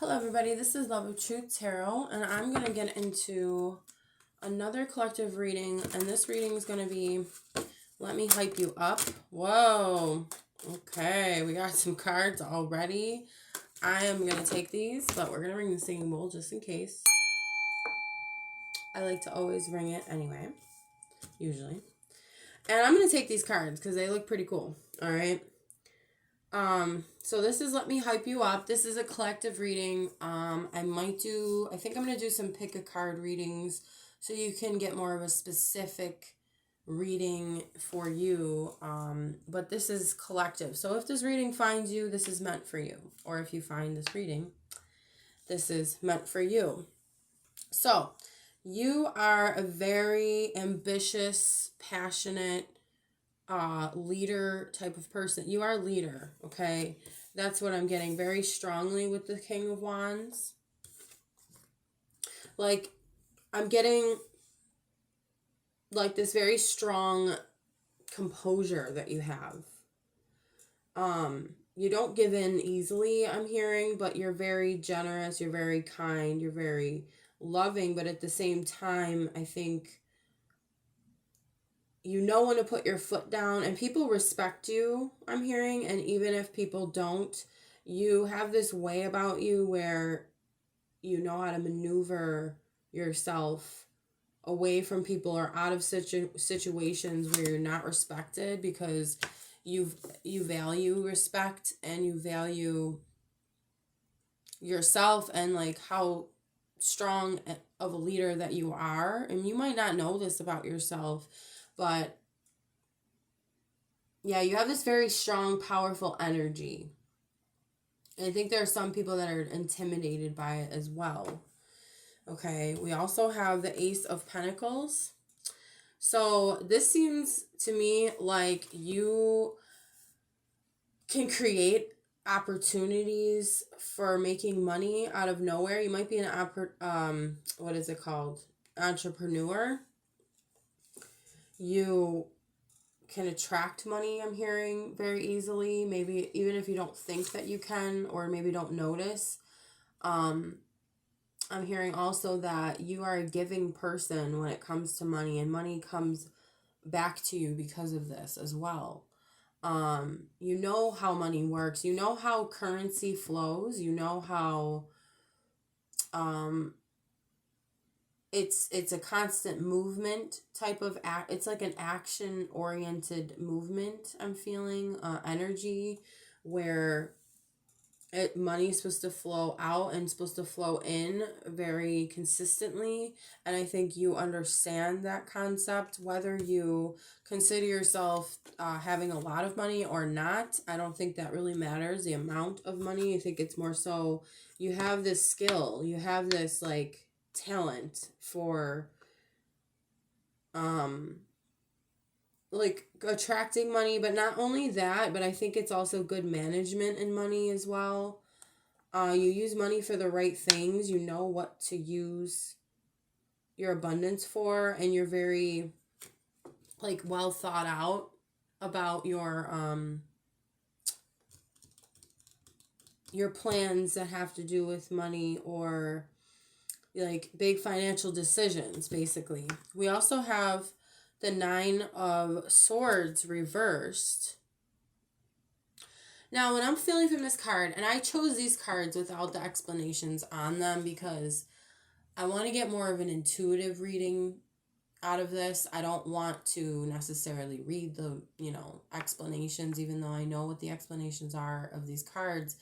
Hello everybody, this is Love of Truth Tarot, and I'm going to get into another collective reading, and this reading is going to be Let Me Hype You Up. Whoa, okay, we got some cards already. I am going to take these, but we're going to ring the singing bowl just in case. I like to always ring it anyway, usually. And I'm going to take these cards because they look pretty cool, alright? So this is Let Me Hype You Up. This is a collective reading. I think I'm going to do some pick a card readings so you can get more of a specific reading for you. But this is collective. So if this reading finds you, this is meant for you. Or if you find this reading, this is meant for you. So you are a very ambitious, passionate, leader type of person. You are a leader, okay? That's what I'm getting very strongly with the King of Wands. Like, I'm getting like this very strong composure that you have. You don't give in easily, I'm hearing, but you're very generous, you're very kind, you're very loving, but at the same time, I think you know when to put your foot down, and people respect you, I'm hearing, and even if people don't, you have this way about you where you know how to maneuver yourself away from people or out of situations where you're not respected, because you value respect and you value yourself and like how strong of a leader that you are. And you might not know this about yourself, but yeah, you have this very strong, powerful energy. And I think there are some people that are intimidated by it as well. Okay, we also have the Ace of Pentacles. So this seems to me like you can create opportunities for making money out of nowhere. You might be an entrepreneur. You can attract money, I'm hearing, very easily. Maybe even if you don't think that you can, or maybe don't notice. I'm hearing also that you are a giving person when it comes to money, and money comes back to you because of this as well. You know how money works. You know how currency flows. You know how it's a constant movement type of act. It's like an action oriented movement. I'm feeling energy where money is supposed to flow out and supposed to flow in very consistently. And I think you understand that concept, whether you consider yourself having a lot of money or not. I don't think that really matters, the amount of money. I think it's more so you have this skill, you have this like talent for like attracting money, but not only that, but I think it's also good management in money as well. You use money for the right things. You know what to use your abundance for, and you're very like well thought out about your plans that have to do with money, or like big financial decisions, basically. We also have the Nine of Swords reversed. Now, when I'm feeling from this card, and I chose these cards without the explanations on them because I want to get more of an intuitive reading out of this. I don't want to necessarily read the, explanations, even though I know what the explanations are of these cards.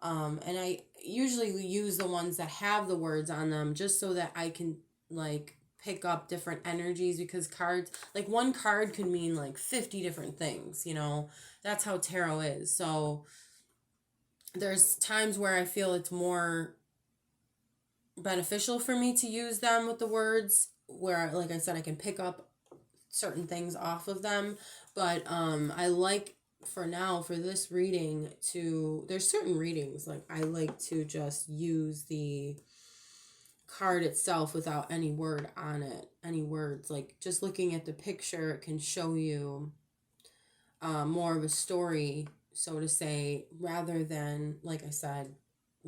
And I usually use the ones that have the words on them just so that I can like pick up different energies, because cards, like one card could mean like 50 different things, that's how tarot is. So there's times where I feel it's more beneficial for me to use them with the words, where, like I said, I can pick up certain things off of them. But I like, for now, for this reading, there's certain readings like I like to just use the card itself without any word on it, any words. Like just looking at the picture, it can show you more of a story, so to say, rather than, like I said,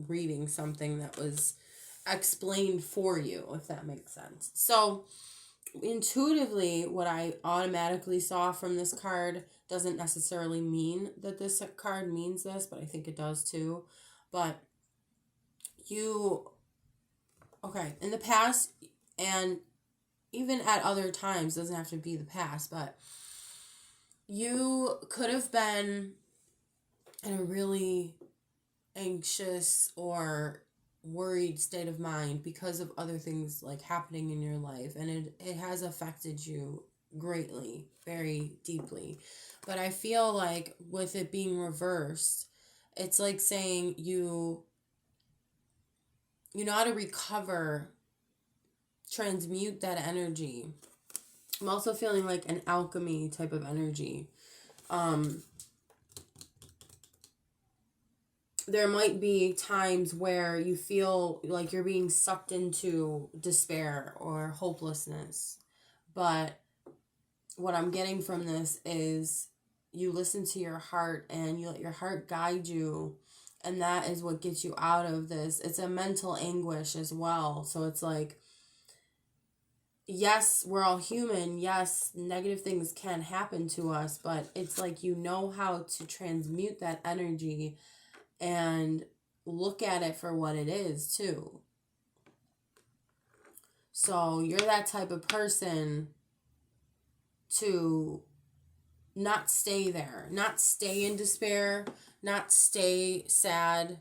reading something that was explained for you, if that makes sense. So intuitively, what I automatically saw from this card doesn't necessarily mean that this card means this, but I think it does too. But okay, in the past, and even at other times, doesn't have to be the past, but you could have been in a really anxious or worried state of mind because of other things like happening in your life, and it has affected you greatly, very deeply. But I feel like with it being reversed, it's like saying you know how to recover, transmute that energy. I'm also feeling like an alchemy type of energy. There might be times where you feel like you're being sucked into despair or hopelessness. But what I'm getting from this is you listen to your heart and you let your heart guide you. And that is what gets you out of this. It's a mental anguish as well. So it's like, yes, we're all human. Yes, negative things can happen to us. But it's like you know how to transmute that energy and look at it for what it is too. So you're that type of person to not stay there, not stay in despair, not stay sad,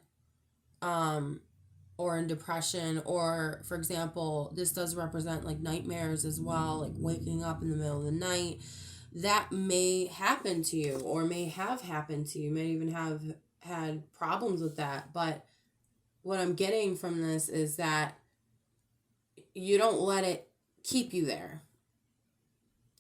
or in depression, or for example, this does represent like nightmares as well, like waking up in the middle of the night. That may happen to you or may have happened to you. You may even have had problems with that. But what I'm getting from this is that you don't let it keep you there.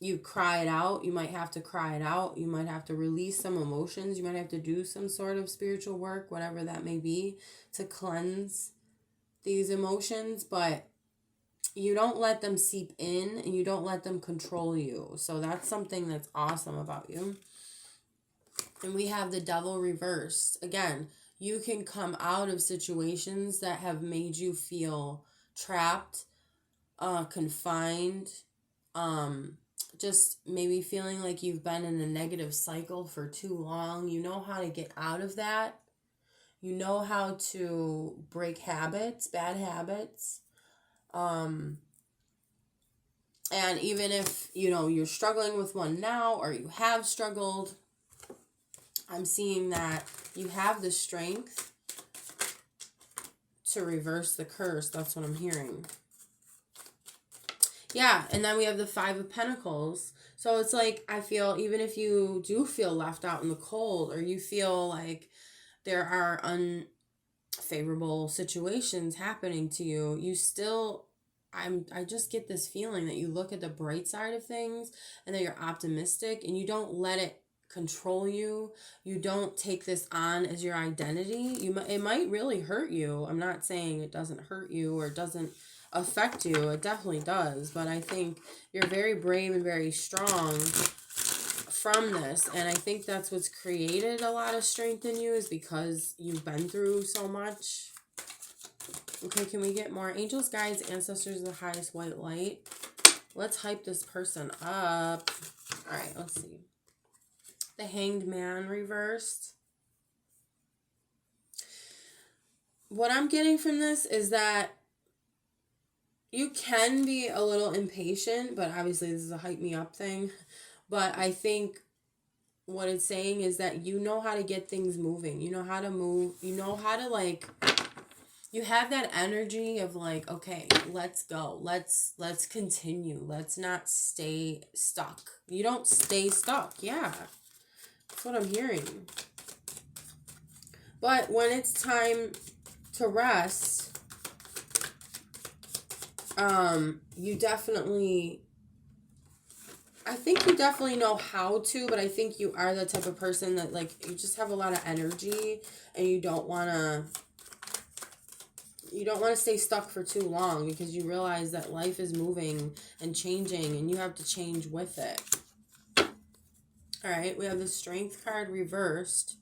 You cry it out. You might have to cry it out. You might have to release some emotions. You might have to do some sort of spiritual work, whatever that may be, to cleanse these emotions. But you don't let them seep in and you don't let them control you. So that's something that's awesome about you. And we have the Devil reversed. Again, you can come out of situations that have made you feel trapped, confined, just maybe feeling like you've been in a negative cycle for too long. You know how to get out of that. You know how to break habits, bad habits. And even if, you're struggling with one now or you have struggled, I'm seeing that you have the strength to reverse the curse. That's what I'm hearing. Yeah, and then we have the Five of Pentacles. So it's like, I feel, even if you do feel left out in the cold, or you feel like there are unfavorable situations happening to you, you still, I just get this feeling that you look at the bright side of things and that you're optimistic and you don't let it control you. You don't take this on as your identity. It might really hurt you. I'm not saying it doesn't hurt you or it doesn't affect you. It definitely does. But I think you're very brave and very strong from this. And I think that's what's created a lot of strength in you, is because you've been through so much. Okay, can we get more? Angels, guides, ancestors, the highest white light. Let's hype this person up. All right, let's see. The Hanged Man reversed. What I'm getting from this is that you can be a little impatient, but obviously this is a hype me up thing. But I think what it's saying is that you know how to get things moving. You know how to move. You know how to you have that energy of like, okay, let's go. Let's continue. Let's not stay stuck. You don't stay stuck. Yeah. That's what I'm hearing. But when it's time to rest, you definitely know how to, but I think you are the type of person that you just have a lot of energy and you don't want to stay stuck for too long, because you realize that life is moving and changing and you have to change with it. All right, we have the Strength card reversed.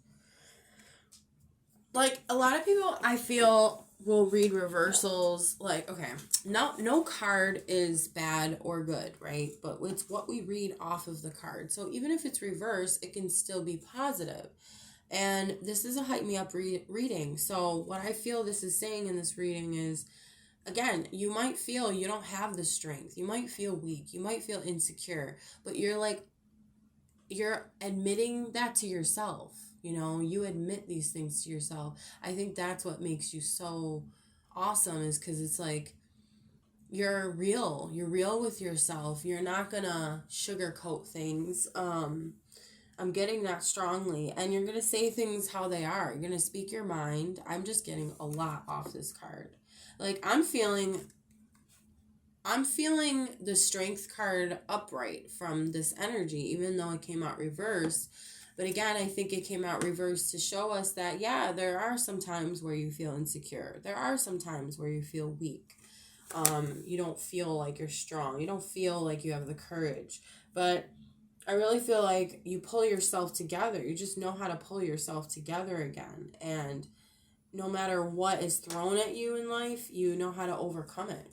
like, a lot of people, I feel, will read reversals. Like, okay, no card is bad or good, right? But it's what we read off of the card. So even if it's reversed, it can still be positive. And this is a hype me up reading. So what I feel this is saying in this reading is, again, you might feel you don't have the strength. You might feel weak. You might feel insecure. But you're admitting that to yourself. You admit these things to yourself. I think that's what makes you so awesome, is because it's like you're real. You're real with yourself. You're not gonna sugarcoat things. I'm getting that strongly. And you're gonna say things how they are. You're gonna speak your mind. I'm just getting a lot off this card. Like, I'm feeling the strength card upright from this energy, even though it came out reversed. But again, I think it came out reversed to show us that, yeah, there are some times where you feel insecure. There are some times where you feel weak. You don't feel like you're strong. You don't feel like you have the courage. But I really feel like you pull yourself together. You just know how to pull yourself together again. And no matter what is thrown at you in life, you know how to overcome it.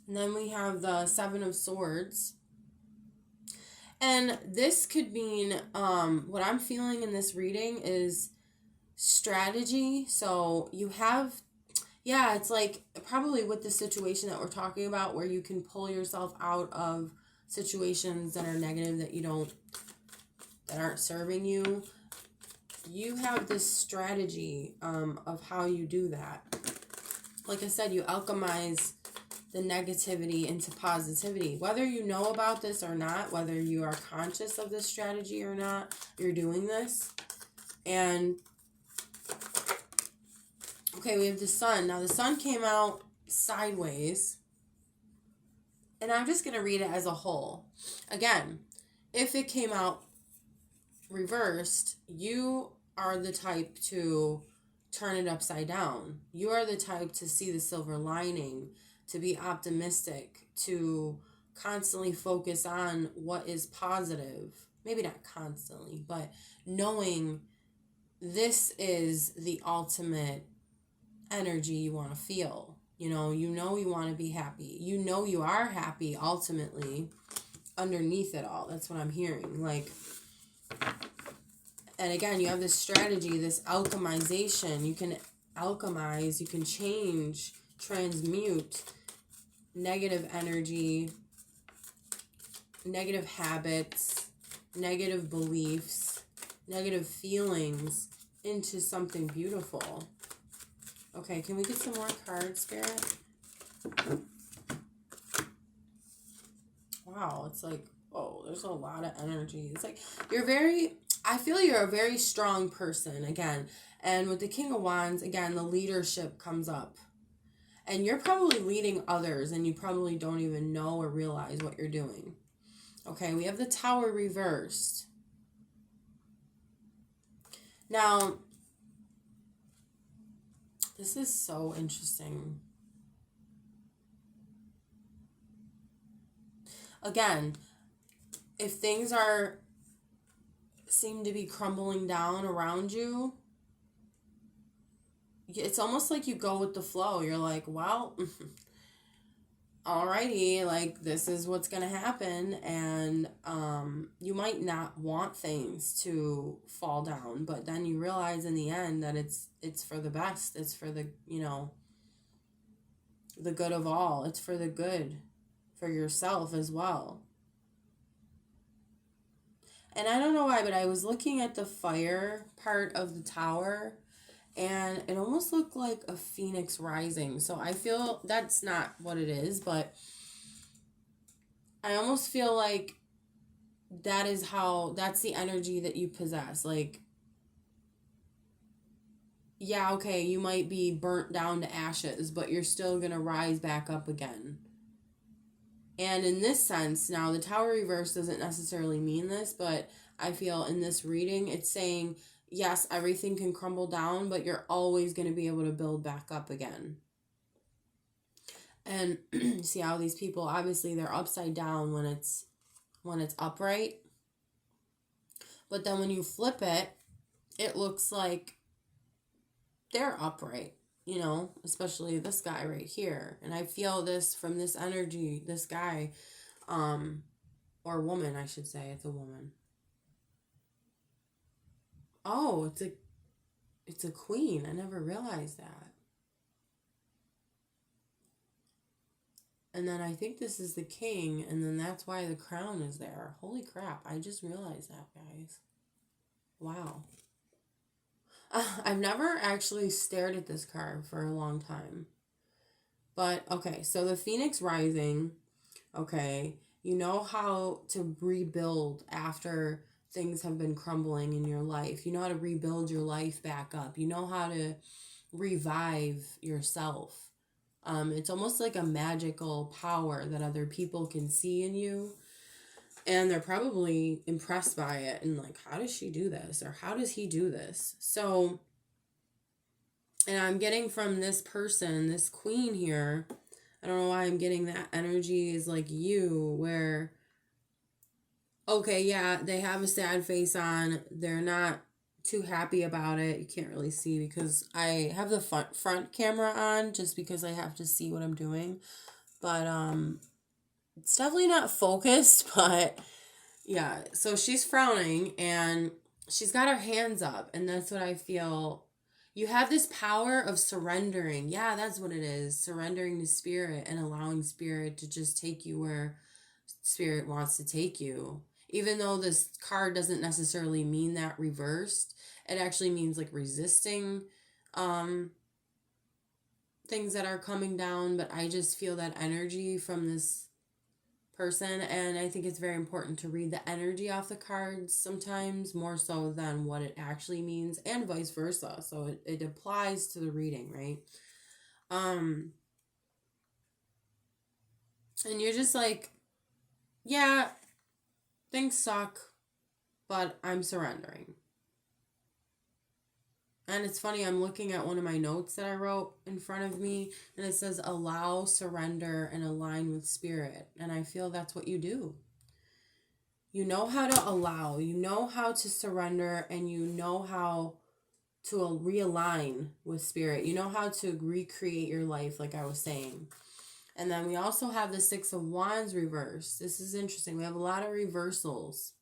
And then we have the Seven of Swords. And this could mean, what I'm feeling in this reading is strategy. So you have, yeah, it's like probably with the situation that we're talking about, where you can pull yourself out of situations that are negative, that aren't serving you. You have this strategy of how you do that. Like I said, you alchemize the negativity into positivity. Whether you know about this or not, whether you are conscious of this strategy or not, you're doing this. And okay, we have the Sun. Now the Sun came out sideways. And I'm just going to read it as a whole. Again, if it came out reversed, you are the type to turn it upside down. You are the type to see the silver lining, to be optimistic, to constantly focus on what is positive. Maybe not constantly, but knowing this is the ultimate energy you want to feel. You want to be happy. You are happy ultimately underneath it all. That's what I'm hearing. Like, and again, you have this strategy, this alchemization. You can alchemize, you can change, transmute negative energy, negative habits, negative beliefs, negative feelings into something beautiful. Okay, can we get some more cards, Spirit? Wow, it's like, oh, there's a lot of energy. It's like I feel you're a very strong person, again. And with the King of Wands, again, the leadership comes up. And you're probably leading others, and you probably don't even know or realize what you're doing. Okay, we have the Tower reversed. Now, this is so interesting. Again, if things seem to be crumbling down around you, it's almost like you go with the flow. You're like, well, alrighty, like, this is what's going to happen. And you might not want things to fall down, but then you realize in the end that it's for the best. It's for the, the good of all. It's for the good for yourself as well. And I don't know why, but I was looking at the fire part of the Tower, and it almost looked like a phoenix rising. So I feel that's not what it is, but I almost feel like that's the energy that you possess. Like, yeah, okay, you might be burnt down to ashes, but you're still going to rise back up again. And in this sense, now the Tower reverse doesn't necessarily mean this, but I feel in this reading, it's saying, yes, everything can crumble down, but you're always going to be able to build back up again. And see how these people, obviously they're upside down when it's upright. But then when you flip it, it looks like they're upright, you know, especially this guy right here. And I feel this from this energy, this guy, or woman, I should say. It's a woman. Oh, it's a queen. I never realized that. And then I think this is the king, and then that's why the crown is there. Holy crap, I just realized that, guys. Wow. I've never actually stared at this card for a long time. But, okay, so the Phoenix Rising, okay, you know how to rebuild after things have been crumbling in your life. You know how to rebuild your life back up. You know how to revive yourself. It's almost like a magical power that other people can see in you. And they're probably impressed by it and like, how does she do this? Or how does he do this? So, and I'm getting from this person, this queen here, I don't know why I'm getting that energy is like you, where, okay, yeah, they have a sad face on. They're not too happy about it. You can't really see because I have the front camera on just because I have to see what I'm doing. But it's definitely not focused, but yeah. So she's frowning and she's got her hands up, and that's what I feel. You have this power of surrendering. Yeah, that's what it is. Surrendering to spirit and allowing spirit to just take you where spirit wants to take you. Even though this card doesn't necessarily mean that reversed, it actually means like resisting things that are coming down. But I just feel that energy from this person, and I think it's very important to read the energy off the cards sometimes more so than what it actually means, and vice versa. So it applies to the reading, right? And you're just like, yeah, things suck, but I'm surrendering. And it's funny, I'm looking at one of my notes that I wrote in front of me, and it says, allow, surrender, and align with spirit. And I feel that's what you do. You know how to allow, you know how to surrender, and you know how to realign with spirit. You know how to recreate your life, like I was saying. And then we also have the Six of Wands reverse. This is interesting. We have a lot of reversals.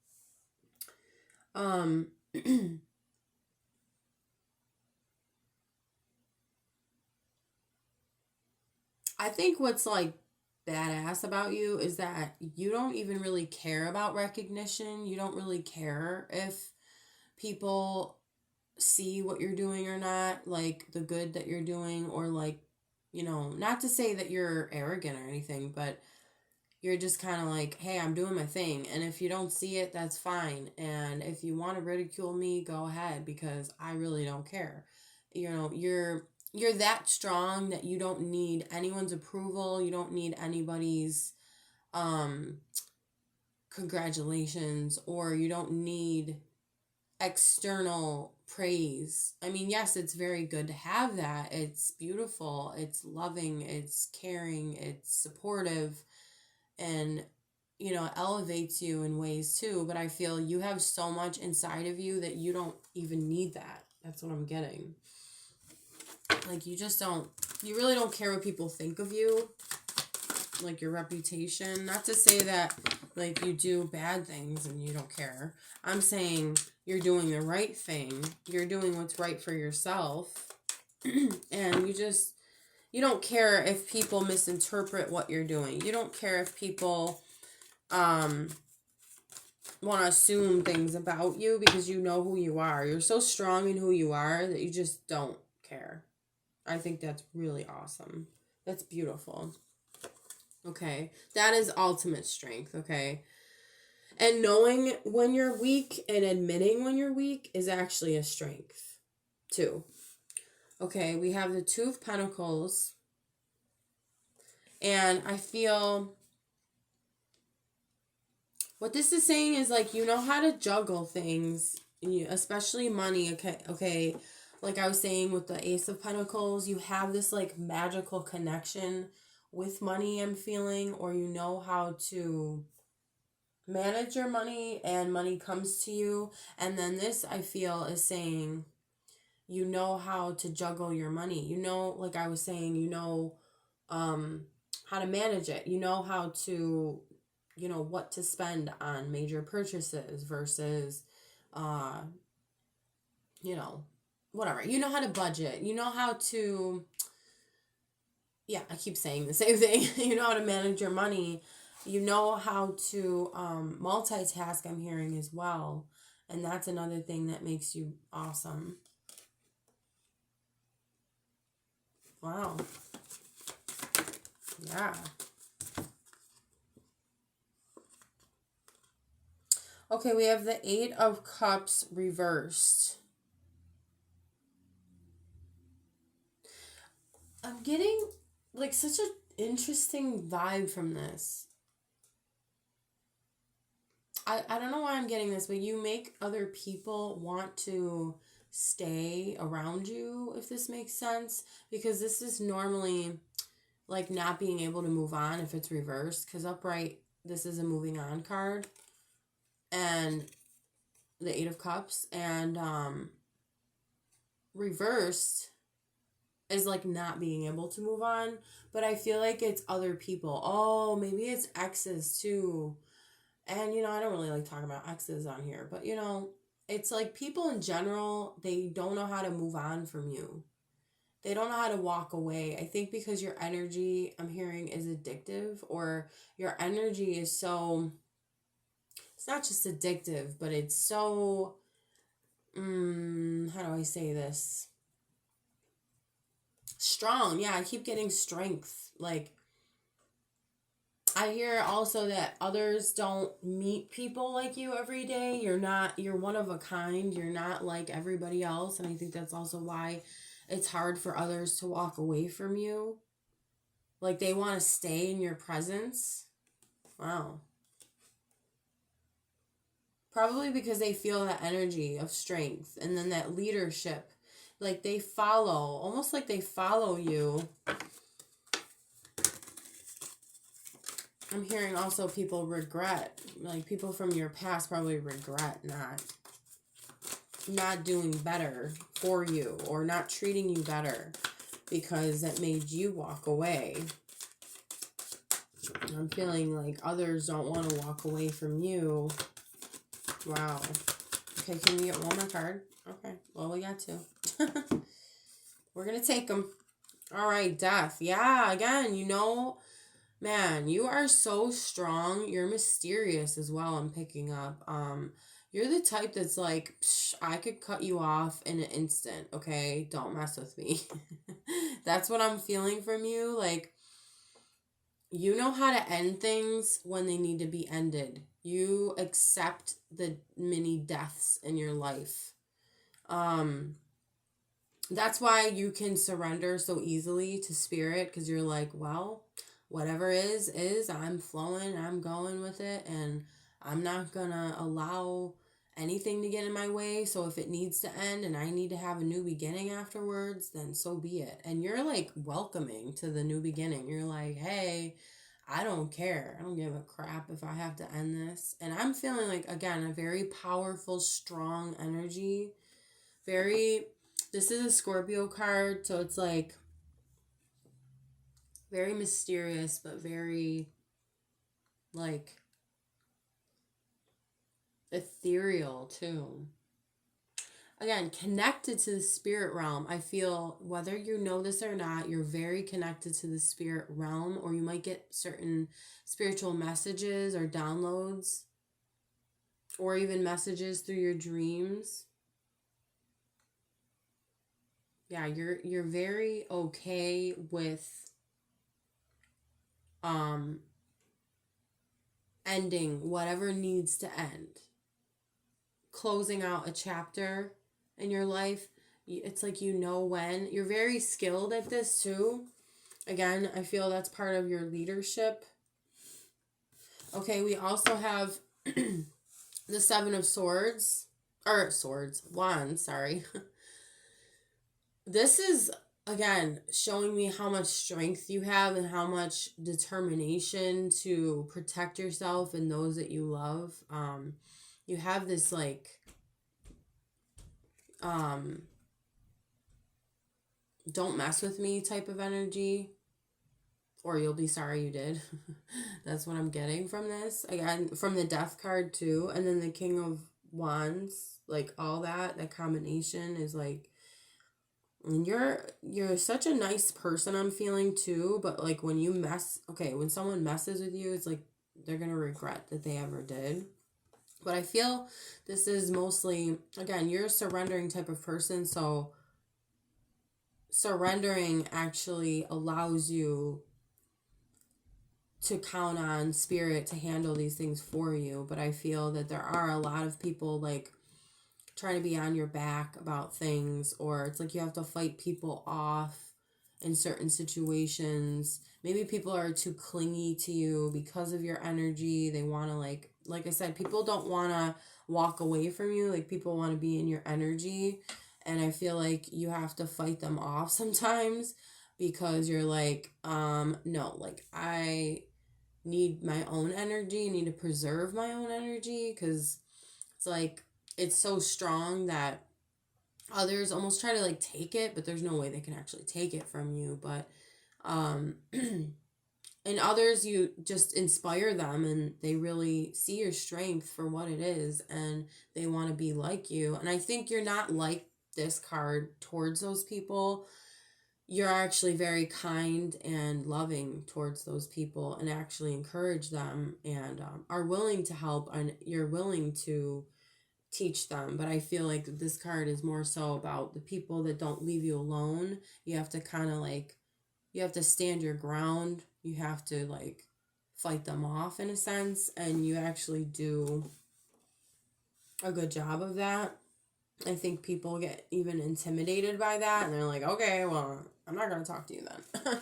I think what's like badass about you is that you don't even really care about recognition. You don't really care if people see what you're doing or not, like the good that you're doing, or like, you know, not to say that you're arrogant or anything, but you're just kind of like, hey, I'm doing my thing. And if you don't see it, that's fine. And if you want to ridicule me, go ahead, because I really don't care. You know, you're that strong that you don't need anyone's approval. You don't need anybody's congratulations, or you don't need external praise. I mean, yes, it's very good to have that. It's beautiful. It's loving. It's caring. It's supportive. And, you know, elevates you in ways too. But I feel you have so much inside of you that you don't even need that. That's what I'm getting. Like, you just don't, you really don't care what people think of you, like your reputation. Not to say that, like, you do bad things and you don't care. I'm saying you're doing the right thing. You're doing what's right for yourself. And you don't care if people misinterpret what you're doing. You don't care if people want to assume things about you, because you know who you are. You're so strong in who you are that you just don't care. I think that's really awesome. That's beautiful. Okay. That is ultimate strength, okay? And knowing when you're weak and admitting when you're weak is actually a strength, too. Okay, we have the Two of Pentacles. And I feel what this is saying is, like, you know how to juggle things, especially money, okay? Like I was saying with the Ace of Pentacles, you have this, like, magical connection with money, I'm feeling, or you know how to manage your money and money comes to you. And then this, I feel, is saying You know how to juggle your money. You know, like I was saying, you know how to manage it. You know how to, you know, what to spend on major purchases versus, uh, you know, whatever. You know how to budget. You know how to, yeah, I keep saying the same thing. You know how to manage your money. You know how to multitask, I'm hearing as well. And that's another thing that makes you awesome. Wow. Yeah. Okay, we have the Eight of Cups reversed. I'm getting like such an interesting vibe from this. I don't know why I'm getting this, but you make other people want to stay around you, if this makes sense. Because this is normally like not being able to move on if it's reversed. Because upright, this is a moving on card. And the Eight of Cups. And reversed is like not being able to move on. But I feel like it's other people. Oh, maybe it's exes too. And, you know, I don't really like talking about exes on here, but, you know, it's like people in general, they don't know how to move on from you. They don't know how to walk away. I think because your energy, I'm hearing, is addictive, or your energy is so, it's not just addictive, but it's so, how do I say this? Strong. Yeah, I keep getting strength. Like, I hear also that others don't meet people like you every day. You're one of a kind. You're not like everybody else. And I think that's also why it's hard for others to walk away from you. Like they want to stay in your presence. Wow. Probably because they feel that energy of strength and then that leadership. Like they follow, almost like they follow you. I'm hearing also people regret, like people from your past probably regret not doing better for you or not treating you better because it made you walk away. I'm feeling like others don't want to walk away from you. Wow. Okay, can we get one more card? Okay, well, we got two. We're going to take them. All right, Death. Yeah, again, you know, man, you are so strong. You're mysterious as well, I'm picking up. You're the type that's like, I could cut you off in an instant, okay? Don't mess with me. That's what I'm feeling from you. Like, you know how to end things when they need to be ended. You accept the mini deaths in your life. That's why you can surrender so easily to spirit, because you're like, well, whatever is, I'm flowing, I'm going with it, and I'm not gonna allow anything to get in my way. So if it needs to end and I need to have a new beginning afterwards, then so be it. And you're like welcoming to the new beginning. You're like, hey, I don't care. I don't give a crap if I have to end this. And I'm feeling like, again, a very powerful, strong energy. This is a Scorpio card, so it's like very mysterious, but very like ethereal too. Again, connected to the spirit realm. I feel whether you know this or not, you're very connected to the spirit realm, or you might get certain spiritual messages or downloads, or even messages through your dreams. Yeah, you're very okay with ending whatever needs to end. Closing out a chapter in your life. It's like you know when. You're very skilled at this too. Again, I feel that's part of your leadership. Okay, we also have the Seven of Swords. Or Wands, sorry. This is, again, showing me how much strength you have and how much determination to protect yourself and those that you love. You have this, like, don't mess with me type of energy, or you'll be sorry you did. That's what I'm getting from this. Again, from the Death card too, and then the King of Wands, like all that combination is like, and you're such a nice person, I'm feeling too, but like when when someone messes with you, it's like they're going to regret that they ever did. But I feel this is mostly, again, you're a surrendering type of person, so surrendering actually allows you to count on spirit to handle these things for you. But I feel that there are a lot of people like trying to be on your back about things, or it's like you have to fight people off in certain situations. Maybe people are too clingy to you because of your energy. They want to like I said, people don't want to walk away from you. Like people want to be in your energy, and I feel like you have to fight them off sometimes because you're like, no, like I need my own energy, I need to preserve my own energy, because it's like it's so strong that others almost try to like take it, but there's no way they can actually take it from you. But and others, you just inspire them and they really see your strength for what it is, and they want to be like you. And I think you're not like this card towards those people. You're actually very kind and loving towards those people, and actually encourage them, and are willing to help, and you're willing to teach them. But I feel like this card is more so about the people that don't leave you alone. You have to kind of like, you have to stand your ground. You have to like fight them off in a sense, and you actually do a good job of that. I think people get even intimidated by that, and they're like, okay, well, I'm not going to talk to you then.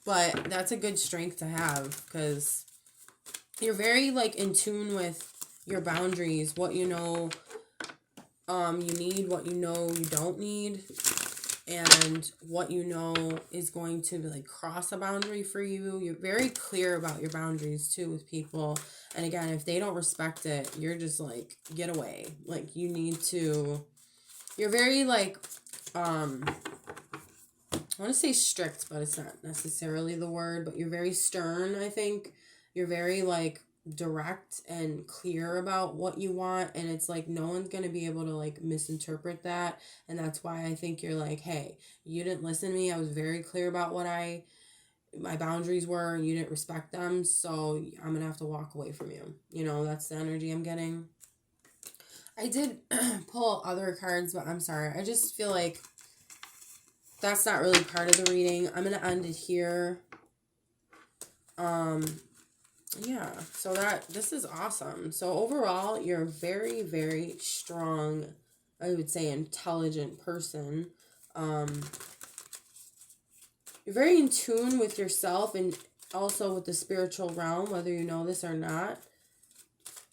But that's a good strength to have, because you're very like in tune with your boundaries, what you know you need, what you know you don't need, and what you know is going to like cross a boundary for you. You're very clear about your boundaries too with people, and again, if they don't respect it, you're just like, get away. Like you need to, you're very like I want to say strict, but it's not necessarily the word, but you're very stern, I think. You're very like direct and clear about what you want, and it's like no one's going to be able to like misinterpret that. And that's why I think you're like, hey, you didn't listen to me. I was very clear about what my boundaries were, and you didn't respect them, so I'm going to have to walk away from you. You know, that's the energy I'm getting. I did pull other cards, but I'm sorry. I just feel like that's not really part of the reading. I'm going to end it here. Yeah, so this is awesome. So overall, you're a very, very strong, I would say, intelligent person. You're very in tune with yourself and also with the spiritual realm, whether you know this or not.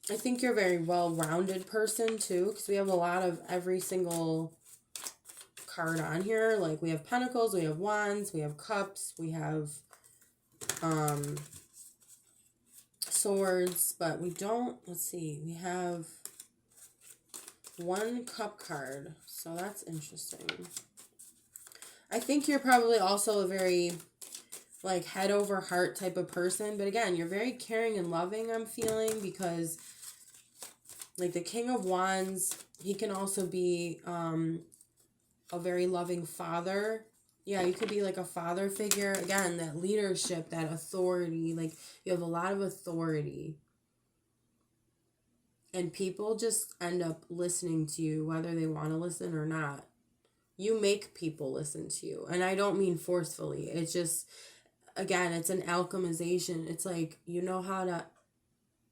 I think you're a very well-rounded person too, because we have a lot of every single card on here. Like we have Pentacles, we have Wands, we have Cups, we have Swords, but we don't, let's see, we have one Cup card, so that's interesting. I think you're probably also a very like head over heart type of person, but again, you're very caring and loving, I'm feeling, because like the King of Wands, he can also be a very loving father. Yeah, you could be like a father figure. Again, that leadership, that authority, like you have a lot of authority. And people just end up listening to you, whether they want to listen or not. You make people listen to you. And I don't mean forcefully. It's just, again, it's an alchemization. It's like you know how to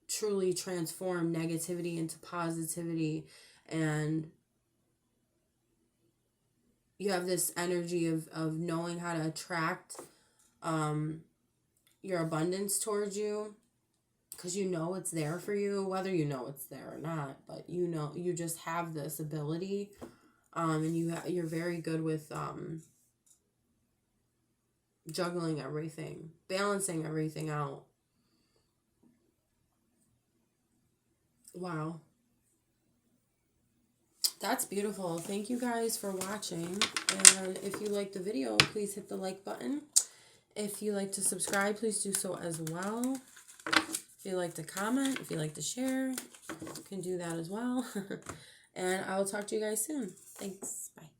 truly transform negativity into positivity, and you have this energy of knowing how to attract your abundance towards you, because you know it's there for you, whether you know it's there or not, but you know, you just have this ability, and you're very good with juggling everything, balancing everything out. Wow. That's beautiful. Thank you guys for watching. And if you liked the video, please hit the like button. If you like to subscribe, please do so as well. If you like to comment, if you like to share, you can do that as well. And I will talk to you guys soon. Thanks. Bye.